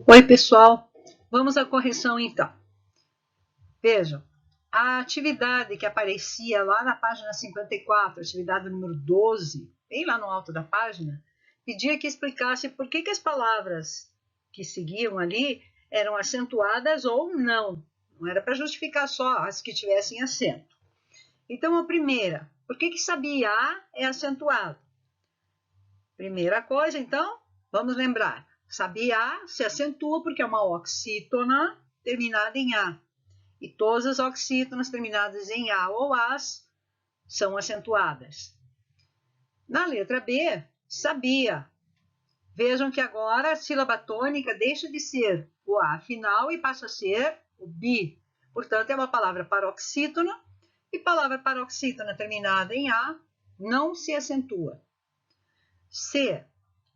Oi, pessoal. Vamos à correção então. Vejam, a atividade que aparecia lá na página 54, atividade número 12, bem lá no alto da página, pedia que explicasse por que as palavras que seguiam ali eram acentuadas ou não. Não era para justificar só as que tivessem acento. Então, a primeira, por que sabia A é acentuado? Primeira coisa, então, vamos lembrar. Sabia A se acentua porque é uma oxítona terminada em A. E todas as oxítonas terminadas em A ou AS são acentuadas. Na letra B, sabia. Vejam que agora a sílaba tônica deixa de ser o A final e passa a ser o bi. Portanto, é uma palavra paroxítona e palavra paroxítona terminada em A não se acentua. C,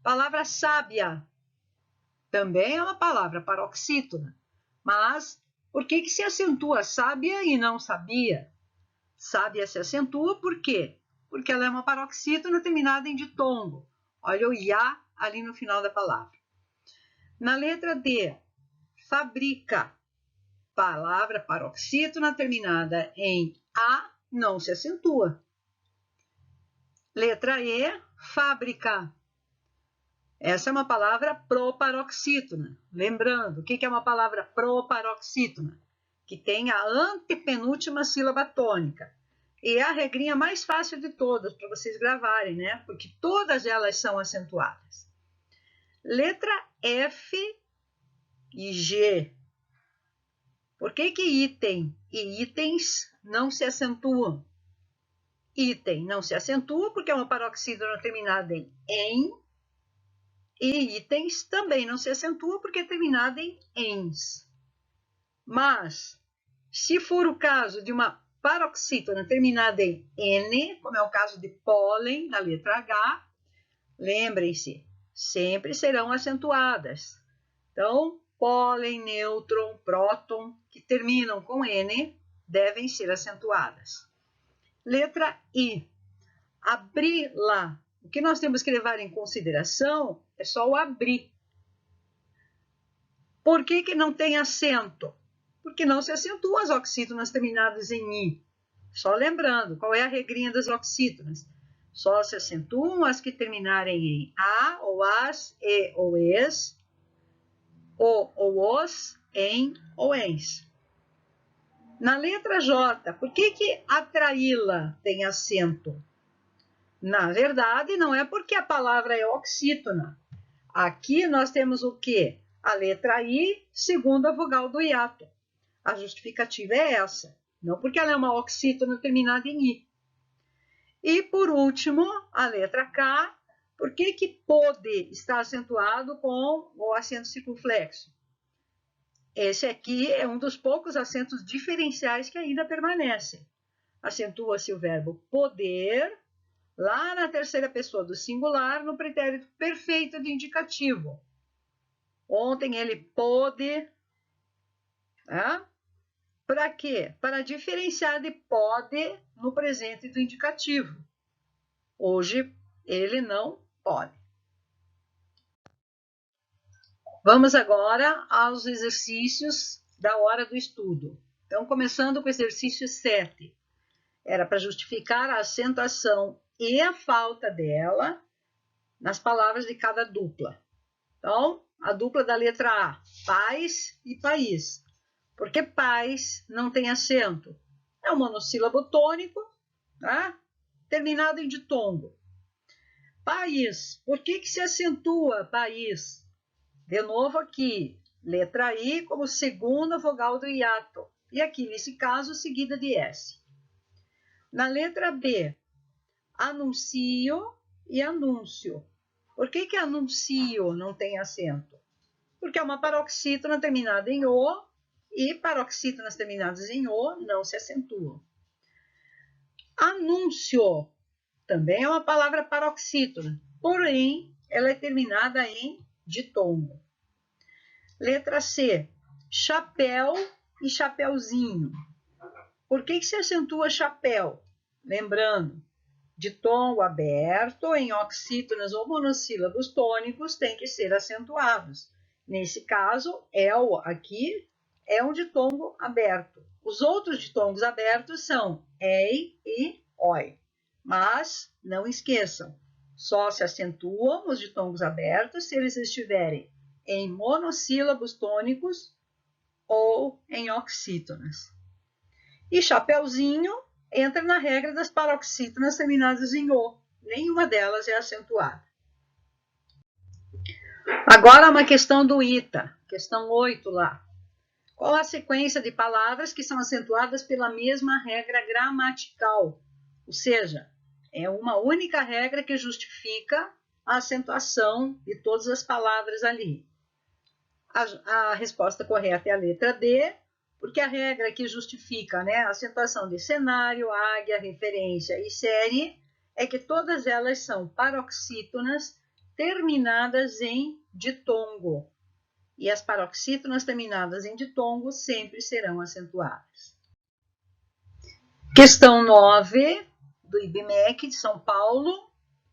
palavra sábia. Também é uma palavra paroxítona, mas por que se acentua sábia e não sabia? Sábia se acentua por quê? Porque ela é uma paroxítona terminada em ditongo. Olha o ia ali no final da palavra. Na letra D, fabrica. Palavra paroxítona terminada em A não se acentua. Letra E, fábrica. Essa é uma palavra proparoxítona. Lembrando, o que é uma palavra proparoxítona? Que tem a antepenúltima sílaba tônica. E é a regrinha mais fácil de todas para vocês gravarem, né? Porque todas elas são acentuadas. Letra F e G. Por que item e itens não se acentuam? Item não se acentua porque é uma paroxítona terminada em e itens também não se acentua porque é terminada em ens. Mas, se for o caso de uma paroxítona terminada em N, como é o caso de pólen, na letra H, lembrem-se, sempre serão acentuadas. Então, pólen, nêutron, próton, que terminam com N, devem ser acentuadas. Letra I, abri-la. O que nós temos que levar em consideração é só o abrir. Por que não tem acento? Porque não se acentuam as oxítonas terminadas em I. Só lembrando, qual é a regrinha das oxítonas? Só se acentuam as que terminarem em A, ou as, e, ou es, o, ou os, em, ou ens. Na letra J, por que atraí-la tem acento? Na verdade, não é porque a palavra é oxítona. Aqui nós temos o quê? A letra I, segunda vogal do hiato. A justificativa é essa. Não porque ela é uma oxítona terminada em I. E, por último, a letra K. Por que pode estar acentuado com o acento circunflexo? Esse aqui é um dos poucos acentos diferenciais que ainda permanecem. Acentua-se o verbo poder, lá na terceira pessoa do singular, no pretérito perfeito de indicativo. Ontem ele pôde. Para quê? Para diferenciar de pode no presente do indicativo. Hoje ele não pode. Vamos agora aos exercícios da hora do estudo. Então, começando com o exercício 7. Era para justificar a acentuação e a falta dela nas palavras de cada dupla. Então, a dupla da letra A, pais e país. Porque pais não tem acento. É um monossílabo tônico, tá? Terminado em ditongo. País. Por que se acentua país? De novo aqui, letra I como segunda vogal do hiato. E aqui, nesse caso, seguida de S. Na letra B, anuncio e anúncio. Por que anuncio não tem acento? Porque é uma paroxítona terminada em O e paroxítonas terminadas em O não se acentuam. Anúncio também é uma palavra paroxítona, porém ela é terminada em ditongo. Letra C, chapéu e chapéuzinho. Por que se acentua chapéu? Lembrando, ditongo aberto em oxítonas ou monossílabos tônicos tem que ser acentuados. Nesse caso, el aqui é um ditongo aberto. Os outros ditongos abertos são ei e oi. Mas não esqueçam, só se acentuam os ditongos abertos se eles estiverem em monossílabos tônicos ou em oxítonas. E chapeuzinho entra na regra das paroxítonas terminadas em o. Nenhuma delas é acentuada. Agora uma questão do ITA, questão 8 lá. Qual a sequência de palavras que são acentuadas pela mesma regra gramatical? Ou seja, é uma única regra que justifica a acentuação de todas as palavras ali. A resposta correta é a letra D, porque a regra que justifica, né, a acentuação de cenário, águia, referência e série é que todas elas são paroxítonas terminadas em ditongo. E as paroxítonas terminadas em ditongo sempre serão acentuadas. Questão 9, do IBMEC de São Paulo,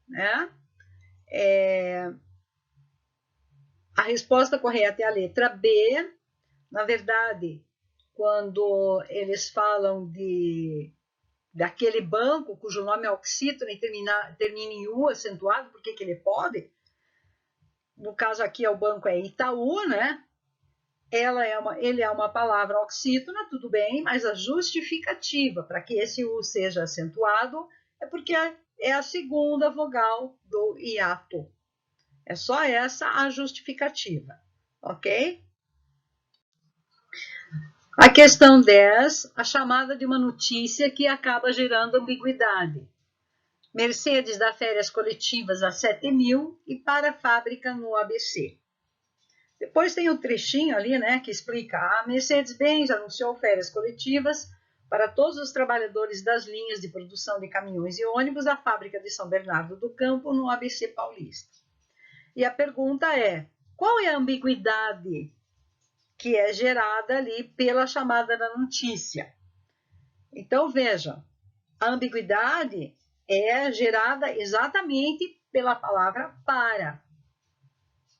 né? A resposta correta é a letra B. Na verdade, quando eles falam daquele banco cujo nome é oxítono e termina em U acentuado, por que ele pode? No caso aqui, o banco é Itaú, né? Ele é uma palavra oxítona, tudo bem, mas a justificativa para que esse U seja acentuado é porque é a segunda vogal do hiato. É só essa a justificativa, ok? A questão 10, a chamada de uma notícia que acaba gerando ambiguidade. Mercedes dá férias coletivas a 7.000 e para a fábrica no ABC. Depois tem o trechinho ali, né, que explica: a Mercedes-Benz anunciou férias coletivas para todos os trabalhadores das linhas de produção de caminhões e ônibus da fábrica de São Bernardo do Campo, no ABC Paulista. E a pergunta é: qual é a ambiguidade que é gerada ali pela chamada da notícia? Então, veja, a ambiguidade é gerada exatamente pela palavra para.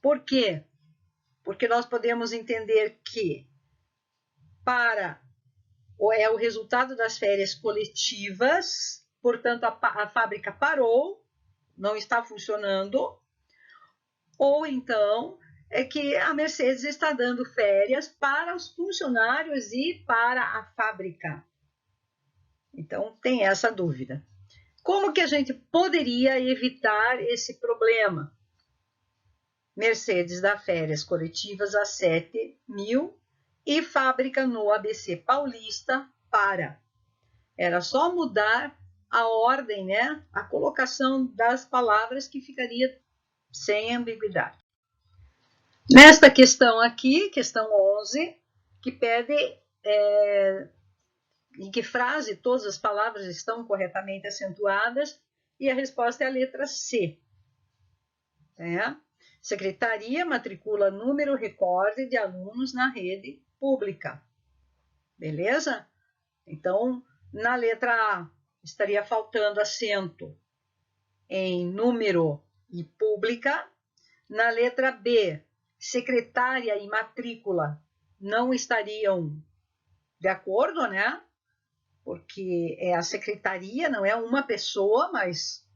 Por quê? Porque nós podemos entender que para é o resultado das férias coletivas, portanto, a fábrica parou, não está funcionando, ou então é que a Mercedes está dando férias para os funcionários e para a fábrica. Então, tem essa dúvida. Como que a gente poderia evitar esse problema? Mercedes dá férias coletivas a 7.000 e fábrica no ABC Paulista para. Era só mudar a ordem, né? A colocação das palavras que ficaria sem ambiguidade. Nesta questão aqui, questão 11, que pede em que frase todas as palavras estão corretamente acentuadas, e a resposta é a letra C. Secretaria matricula número recorde de alunos na rede pública. Beleza? Então, na letra A, estaria faltando acento em número e pública. Na letra B, secretária e matrícula não estariam de acordo, né? Porque é a secretaria, não é uma pessoa, mas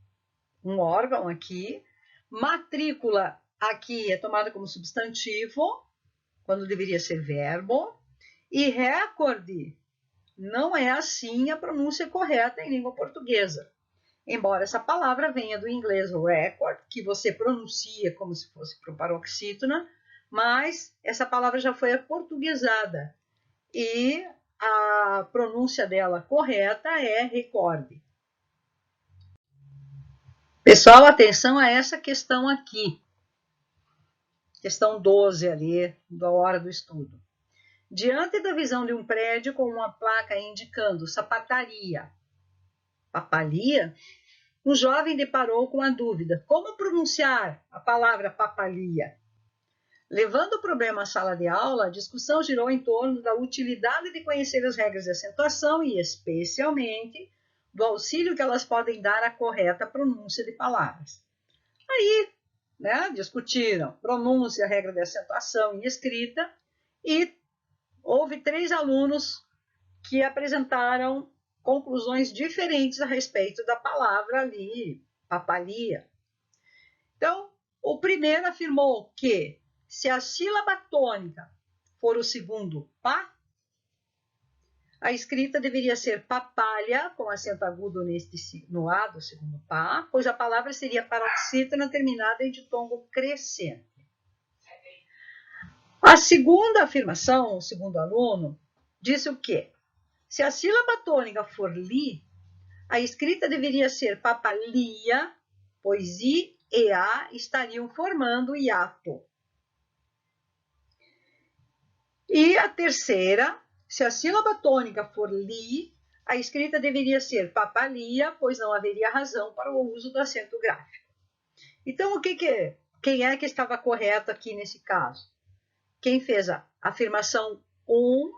um órgão aqui. Matrícula aqui é tomada como substantivo, quando deveria ser verbo. E recorde não é assim a pronúncia correta em língua portuguesa. Embora essa palavra venha do inglês record, que você pronuncia como se fosse paroxítona, mas essa palavra já foi aportuguesada. E a pronúncia dela correta é recorde. Pessoal, atenção a essa questão aqui. Questão 12 ali, da hora do estudo. Diante da visão de um prédio com uma placa indicando sapataria, papalia, um jovem deparou com a dúvida: como pronunciar a palavra papalia? Levando o problema à sala de aula, a discussão girou em torno da utilidade de conhecer as regras de acentuação e, especialmente, do auxílio que elas podem dar à correta pronúncia de palavras. Aí, né, discutiram pronúncia, regra de acentuação e escrita, e houve 3 alunos que apresentaram conclusões diferentes a respeito da palavra ali, papalia. Então, o primeiro afirmou que se a sílaba tônica for o segundo pá, a escrita deveria ser papalha, com acento agudo no A do segundo pá, pois a palavra seria paroxítona terminada em ditongo crescente. A segunda afirmação, o segundo aluno, disse o quê? Se a sílaba tônica for li, a escrita deveria ser papalia, pois I e A estariam formando hiato. E a terceira, se a sílaba tônica for li, a escrita deveria ser papalia, pois não haveria razão para o uso do acento gráfico. Então, quem é que estava correto aqui nesse caso? Quem fez a afirmação 1,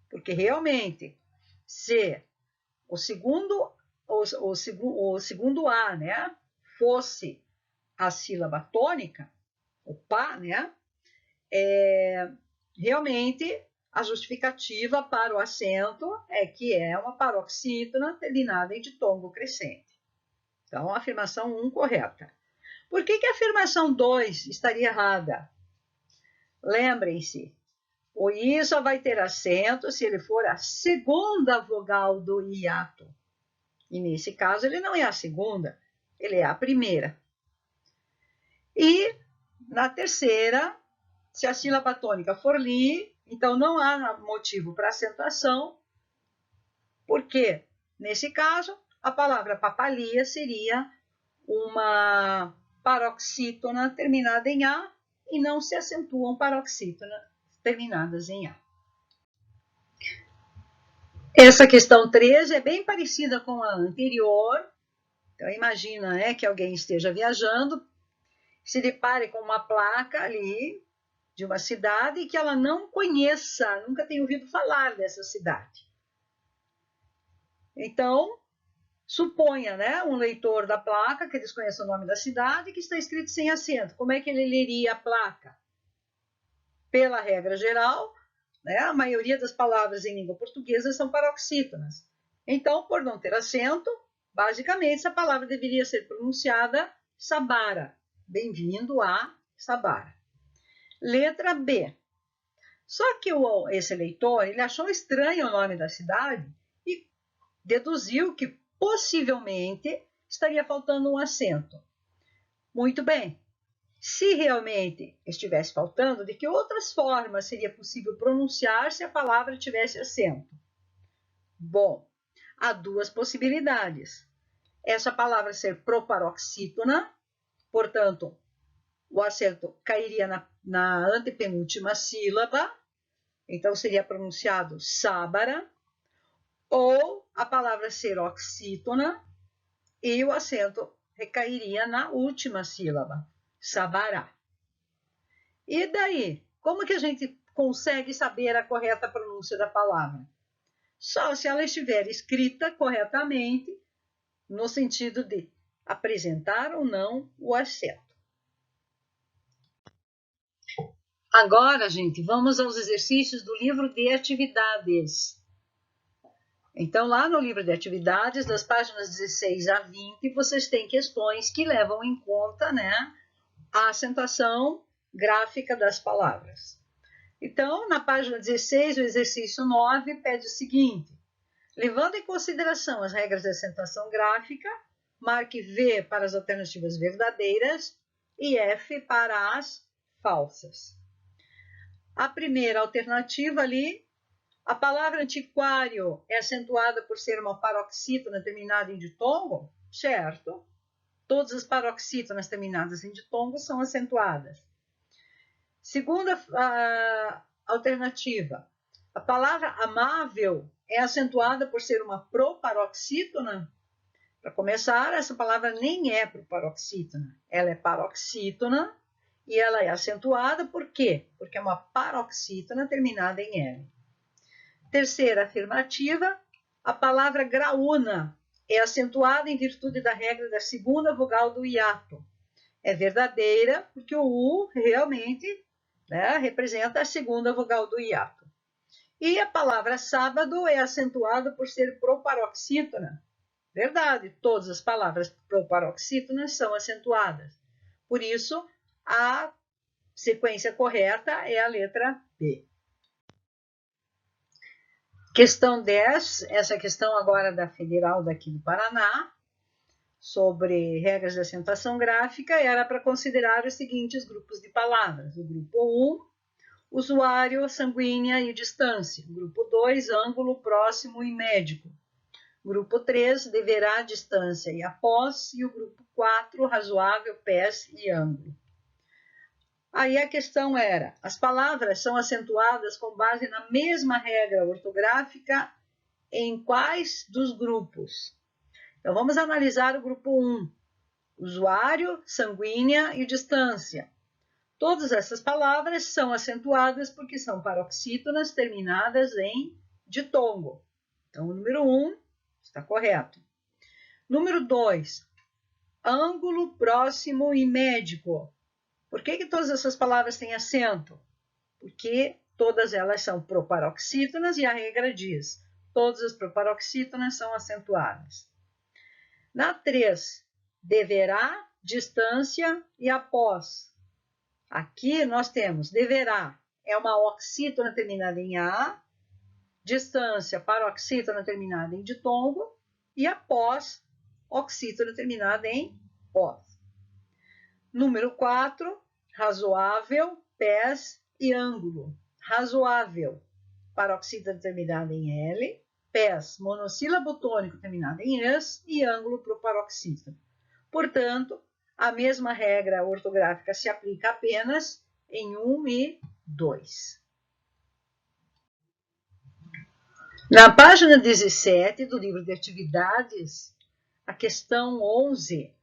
porque realmente, se o segundo A, né, fosse a sílaba tônica, o pá, né, realmente a justificativa para o acento é que é uma paroxítona terminada em ditongo crescente. Então, a afirmação 1 correta. Por que a afirmação 2 estaria errada? Lembrem-se, o I só vai ter acento se ele for a segunda vogal do hiato. E nesse caso, ele não é a segunda, ele é a primeira. E na terceira, se a sílaba tônica for li, então não há motivo para acentuação, porque, nesse caso, a palavra papalia seria uma paroxítona terminada em A e não se acentuam paroxítonas terminadas em A. Essa questão 13 é bem parecida com a anterior. Então, imagina, né, que alguém esteja viajando, se depare com uma placa ali de uma cidade que ela não conheça, nunca tenha ouvido falar dessa cidade. Então, suponha, né, um leitor da placa que desconheça o nome da cidade, que está escrito sem acento. Como é que ele leria a placa? Pela regra geral, né, a maioria das palavras em língua portuguesa são paroxítonas. Então, por não ter acento, basicamente essa palavra deveria ser pronunciada Sabara. Bem-vindo a Sabara. Letra B. Só que esse leitor, ele achou estranho o nome da cidade e deduziu que possivelmente estaria faltando um acento. Muito bem. Se realmente estivesse faltando, de que outras formas seria possível pronunciar se a palavra tivesse acento? Bom, há 2 possibilidades. Essa palavra ser proparoxítona, portanto, o acento cairia na antepenúltima sílaba, então seria pronunciado sábara, ou a palavra ser oxítona e o acento recairia na última sílaba, sabará. E daí, como que a gente consegue saber a correta pronúncia da palavra? Só se ela estiver escrita corretamente, no sentido de apresentar ou não o acento. Agora, gente, vamos aos exercícios do livro de atividades. Então, lá no livro de atividades, das páginas 16 a 20, vocês têm questões que levam em conta, né, a acentuação gráfica das palavras. Então, na página 16, o exercício 9 pede o seguinte: levando em consideração as regras de acentuação gráfica, marque V para as alternativas verdadeiras e F para as falsas. A primeira alternativa ali, a palavra antiquário é acentuada por ser uma paroxítona terminada em ditongo? Certo. Todas as paroxítonas terminadas em ditongo são acentuadas. Segunda alternativa, a palavra amável é acentuada por ser uma proparoxítona? Para começar, essa palavra nem é proparoxítona, ela é paroxítona e ela é acentuada por quê? Porque é uma paroxítona terminada em L. Terceira afirmativa, a palavra graúna é acentuada em virtude da regra da segunda vogal do hiato. é verdadeira, porque o U realmente, né, representa a segunda vogal do hiato. E a palavra sábado é acentuada por ser proparoxítona. Verdade, todas as palavras proparoxítonas são acentuadas. Por isso, a sequência correta é a letra B. Questão 10, essa questão agora da Federal daqui do Paraná, sobre regras de acentuação gráfica, era para considerar os seguintes grupos de palavras. O grupo 1, usuário, sanguínea e distância. Grupo 2, ângulo, próximo e médico. Grupo 3, deverá, distância e após. E o grupo 4, razoável, pés e ângulo. Aí a questão era, as palavras são acentuadas com base na mesma regra ortográfica em quais dos grupos? Então, vamos analisar o grupo 1, usuário, sanguínea e distância. Todas essas palavras são acentuadas porque são paroxítonas terminadas em ditongo. Então, o número 1 está correto. Número 2, ângulo, próximo e médico. Por que todas essas palavras têm acento? Porque todas elas são proparoxítonas e a regra diz, todas as proparoxítonas são acentuadas. Na 3, deverá, distância e após. Aqui nós temos deverá, é uma oxítona terminada em A, distância, paroxítona terminada em ditongo, e após, oxítona terminada em pós. Número 4, razoável, pés e ângulo. Razoável, paroxítona terminada em L, pés, monossílabo tônico terminado em es e ângulo proparoxítona. Portanto, a mesma regra ortográfica se aplica apenas em 1 e 2. Na página 17 do livro de atividades, a questão 11,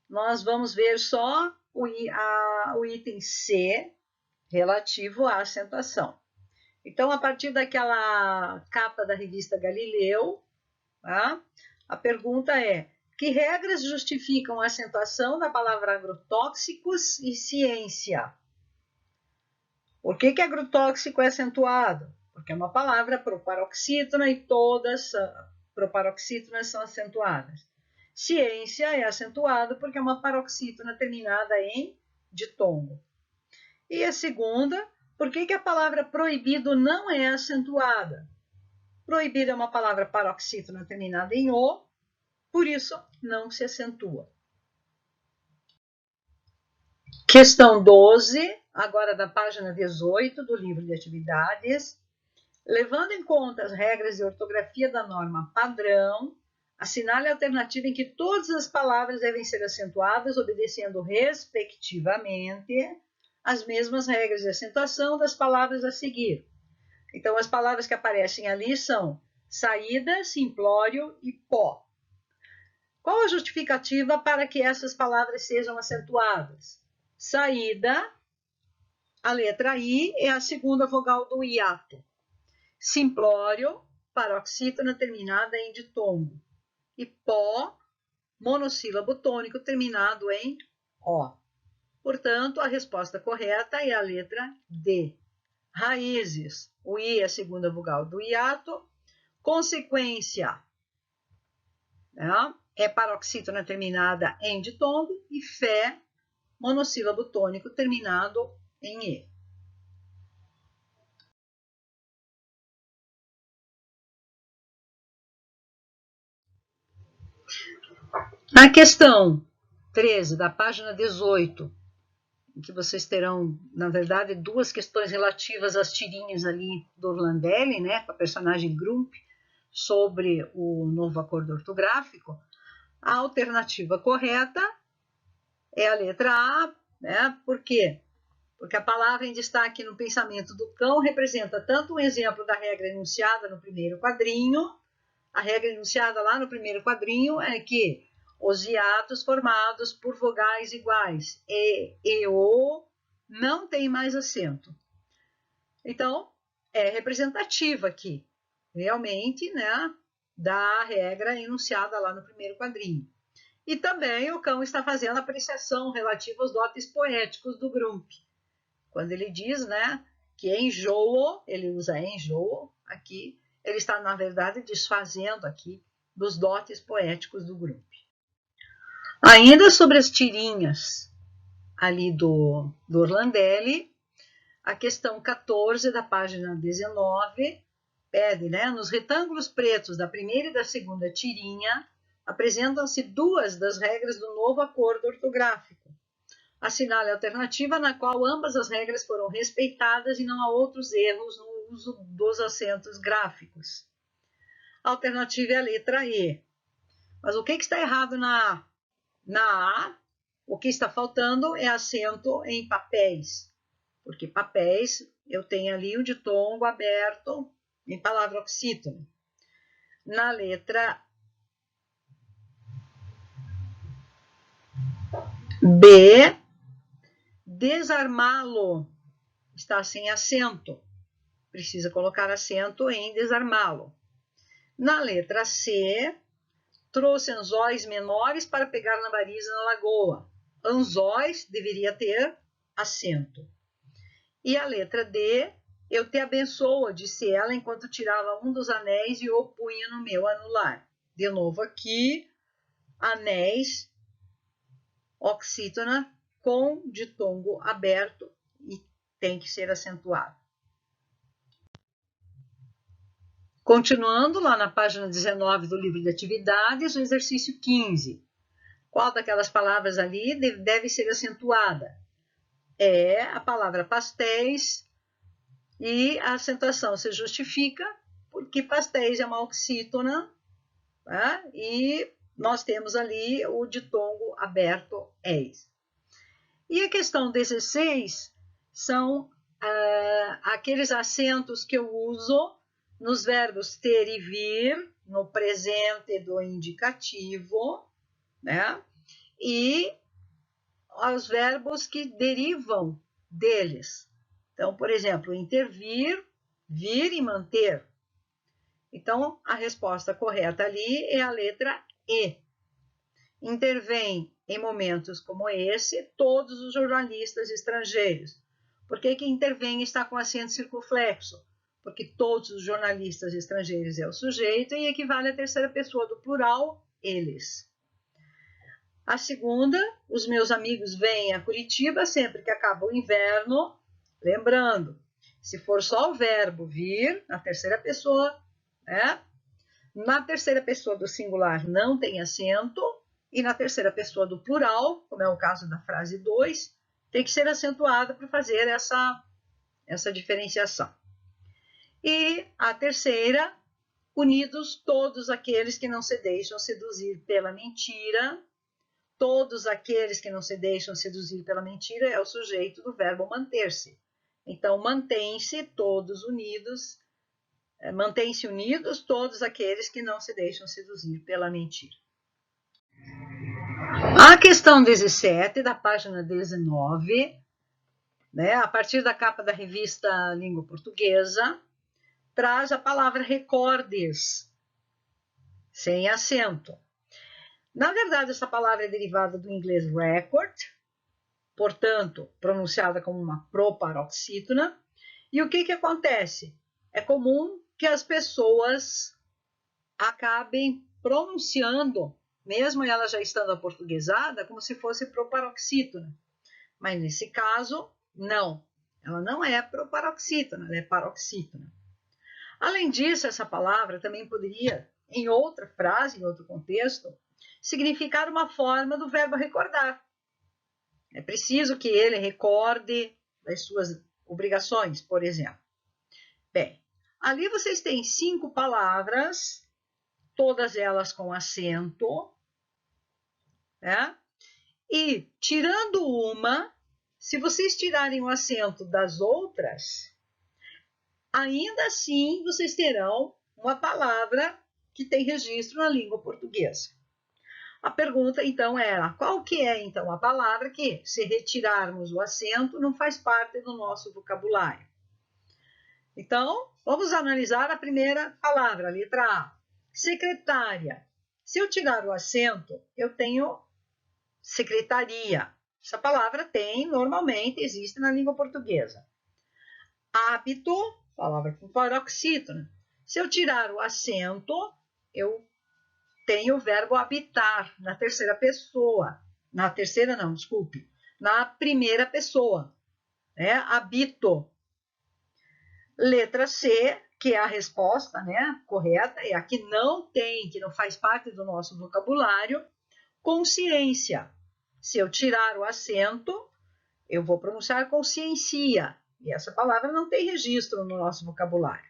nós vamos ver só o item C relativo à acentuação. Então, a partir daquela capa da revista Galileu, tá? A pergunta é, que regras justificam a acentuação da palavra agrotóxicos e ciência? Por que agrotóxico é acentuado? Porque é uma palavra proparoxítona e todas proparoxítonas são acentuadas. Ciência é acentuado porque é uma paroxítona terminada em ditongo. E a segunda, por que a palavra proibido não é acentuada? Proibido é uma palavra paroxítona terminada em O, por isso não se acentua. Questão 12, agora da página 18 do livro de atividades. Levando em conta as regras de ortografia da norma padrão, assinale a alternativa em que todas as palavras devem ser acentuadas, obedecendo respectivamente as mesmas regras de acentuação das palavras a seguir. Então, as palavras que aparecem ali são saída, simplório e pó. Qual a justificativa para que essas palavras sejam acentuadas? Saída, a letra I é a segunda vogal do hiato. Simplório, paroxítona terminada em ditongo. E pó, monossílabo tônico terminado em O. Portanto, a resposta correta é a letra D. Raízes, o I é a segunda vogal do hiato. Consequência, né, é paroxítona terminada em ditongo. E fé, monossílabo tônico terminado em E. Na questão 13, da página 18, em que vocês terão, na verdade, duas questões relativas às tirinhas ali do Orlandelli, né, com a personagem Grump, sobre o novo acordo ortográfico, a alternativa correta é a letra A, né? Por quê? Porque a palavra em destaque no pensamento do cão representa tanto um exemplo da regra enunciada no primeiro quadrinho. A regra enunciada lá no primeiro quadrinho é que os hiatos formados por vogais iguais e o não tem mais acento. Então, é representativa aqui, realmente, né, da regra enunciada lá no primeiro quadrinho. E também o cão está fazendo apreciação relativa aos dotes poéticos do Grump. Quando ele diz, né, que enjoou, ele usa enjoou aqui, ele está, na verdade, desfazendo aqui dos dotes poéticos do Grump. Ainda sobre as tirinhas ali do Orlandelli, a questão 14 da página 19 pede, né, nos retângulos pretos da primeira e da segunda tirinha, apresentam-se duas das regras do novo acordo ortográfico. Assinale a alternativa na qual ambas as regras foram respeitadas e não há outros erros no uso dos acentos gráficos. A alternativa é a letra E. Mas o que está errado na A? Na A, o que está faltando é acento em papéis, porque papéis eu tenho ali o ditongo aberto em palavra oxítona. Na letra B, desarmá-lo está sem acento. Precisa colocar acento em desarmá-lo. Na letra C, trouxe anzóis menores para pegar lambarias na lagoa. Anzóis deveria ter acento. E a letra D, eu te abençoo, disse ela enquanto tirava um dos anéis e o punha no meu anular. De novo aqui, anéis, oxítona, com ditongo aberto e tem que ser acentuado. Continuando lá na página 19 do livro de atividades, o exercício 15. Qual daquelas palavras ali deve ser acentuada? É a palavra pastéis, e a acentuação se justifica porque pastéis é uma oxítona, tá? E nós temos ali o ditongo aberto eis. E a questão 16 são aqueles acentos que eu uso nos verbos ter e vir, no presente do indicativo, né? E os verbos que derivam deles. Então, por exemplo, intervir, vir e manter. Então, a resposta correta ali é a letra E. Intervém em momentos como esse todos os jornalistas estrangeiros. Por que intervém está com acento circunflexo? Porque todos os jornalistas estrangeiros é o sujeito e equivale à terceira pessoa do plural, eles. A segunda, os meus amigos vêm a Curitiba sempre que acaba o inverno. Lembrando, se for só o verbo vir, na terceira pessoa, né? Na terceira pessoa do singular não tem acento, e na terceira pessoa do plural, como é o caso da frase 2, tem que ser acentuado para fazer essa diferenciação. E a terceira, unidos todos aqueles que não se deixam seduzir pela mentira. Todos aqueles que não se deixam seduzir pela mentira é o sujeito do verbo manter-se. Então, mantém-se todos unidos, mantém-se unidos todos aqueles que não se deixam seduzir pela mentira. A questão 17, da página 19, né, a partir da capa da revista Língua Portuguesa, traz a palavra recordes, sem acento. Na verdade, essa palavra é derivada do inglês record, portanto, pronunciada como uma proparoxítona. E o que acontece? É comum que as pessoas acabem pronunciando, mesmo ela já estando aportuguesada, como se fosse proparoxítona. Mas nesse caso, não. Ela não é proparoxítona, ela é paroxítona. Além disso, essa palavra também poderia, em outra frase, em outro contexto, significar uma forma do verbo recordar. É preciso que ele recorde das suas obrigações, por exemplo. Bem, ali vocês têm 5 palavras, todas elas com acento, né? E tirando uma, se vocês tirarem o acento das outras, ainda assim vocês terão uma palavra que tem registro na língua portuguesa. A pergunta, então, era qual que é, então, a palavra que, se retirarmos o acento, não faz parte do nosso vocabulário. Então, vamos analisar a primeira palavra, a letra A. Secretária. Se eu tirar o acento, eu tenho secretaria. Essa palavra normalmente existe na língua portuguesa. Hábito, palavra com paroxítona. Se eu tirar o acento, eu tenho o verbo habitar na terceira pessoa. Na terceira não, desculpe. Na primeira pessoa. Habito. Letra C, que é a resposta, correta, é a que não tem, que não faz parte do nosso vocabulário. Consciência. Se eu tirar o acento, eu vou pronunciar consciencia. E essa palavra não tem registro no nosso vocabulário.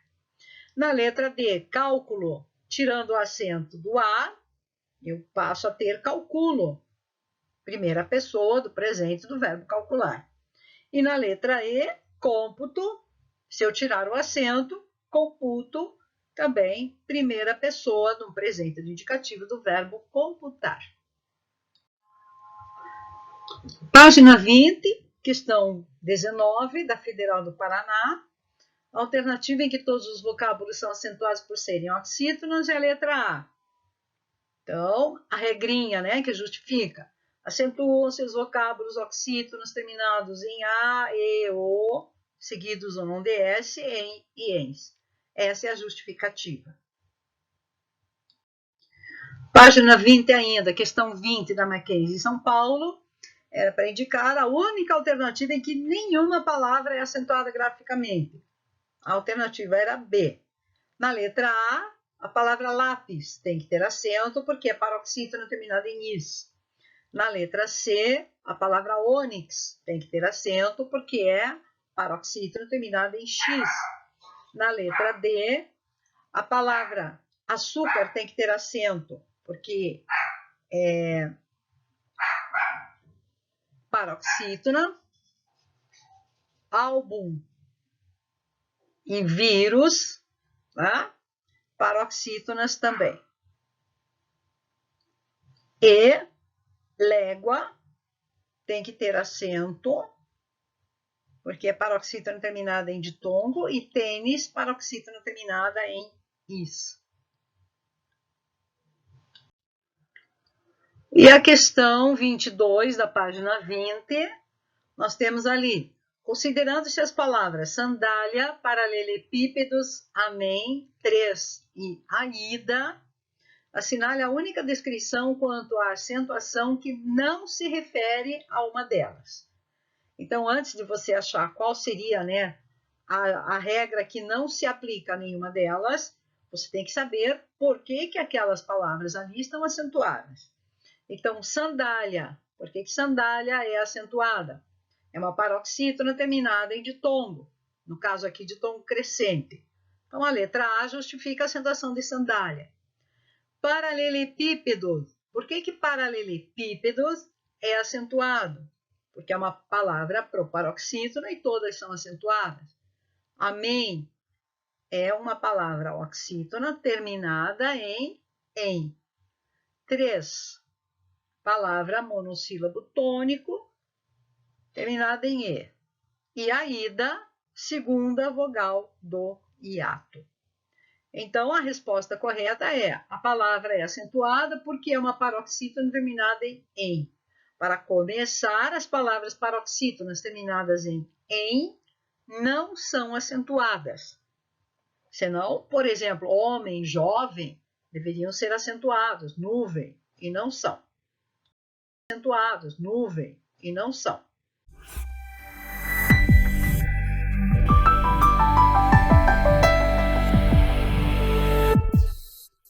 Na letra D, cálculo. Tirando o acento do A, eu passo a ter calculo. Primeira pessoa do presente do verbo calcular. E na letra E, cômputo. Se eu tirar o acento, computo, também primeira pessoa do presente do indicativo do verbo computar. Página 20, questão 19, da Federal do Paraná. Alternativa em que todos os vocábulos são acentuados por serem oxítonos é a letra A. Então, a regrinha, que justifica. Acentuam-se os vocábulos oxítonos terminados em A, E, O, seguidos ou não de S, em e ens. Essa é a justificativa. Página 20 ainda, questão 20 da Mackenzie, São Paulo. Era para indicar a única alternativa em que nenhuma palavra é acentuada graficamente. A alternativa era B. Na letra A palavra lápis tem que ter acento porque é paroxítona terminada em is. Na letra C, a palavra ônix tem que ter acento porque é paroxítona terminada em x. Na letra D, a palavra açúcar tem que ter acento porque é paroxítona. Álbum e vírus, paroxítonas também. E légua tem que ter acento, porque é paroxítona terminada em ditongo, e tênis, paroxítona terminada em is. E a questão 22 da página 20, nós temos ali, considerando-se as palavras sandália, paralelepípedos, amém, 3 e aída, assinale a única descrição quanto à acentuação que não se refere a uma delas. Então, antes de você achar qual seria a regra que não se aplica a nenhuma delas, você tem que saber por que aquelas palavras ali estão acentuadas. Então, sandália, por que sandália é acentuada? É uma paroxítona terminada em ditongo, no caso aqui ditongo crescente. Então, a letra A justifica a acentuação de sandália. Paralelepípedos. Por que paralelepípedos é acentuado? Porque é uma palavra proparoxítona e todas são acentuadas. Amém é uma palavra oxítona terminada em 3. Palavra monossílabo tônico terminada em E. E aída, segunda vogal do hiato. Então, a resposta correta é, a palavra é acentuada porque é uma paroxítona terminada em. Para começar, as palavras paroxítonas terminadas em não são acentuadas. Senão, por exemplo, homem, jovem, deveriam ser acentuados, nuvem, e não são. Acentuados, nuvem, e não são.